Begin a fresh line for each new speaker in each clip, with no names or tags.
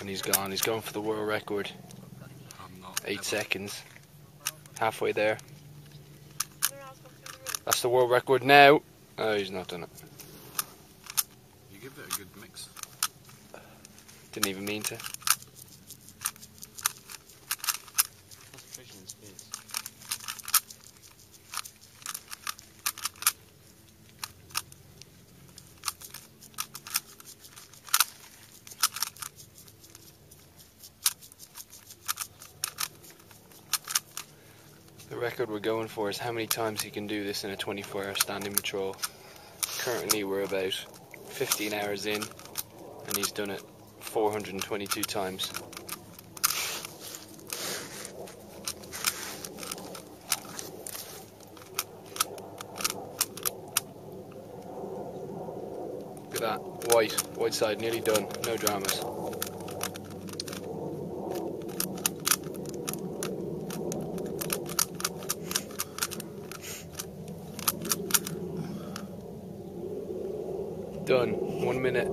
And he's gone. He's going for the world record. 8 seconds. Halfway there. That's the world record now. Oh, he's not done it.
You give it a good mix.
Didn't even mean to.
Concentration in space.
The record we're going for is how many times he can do this in a 24-hour standing patrol. Currently we're about 15 hours in and he's done it 422 times. Look at that, white side nearly done, no dramas. Done. 1 minute,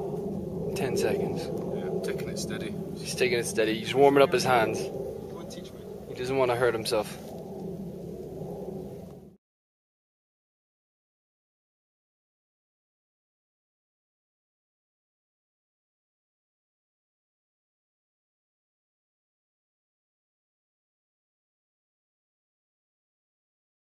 10 seconds.
Yeah, taking it steady.
He's taking it steady. He's warming up his hands.
You want to teach me?
He doesn't want to hurt himself.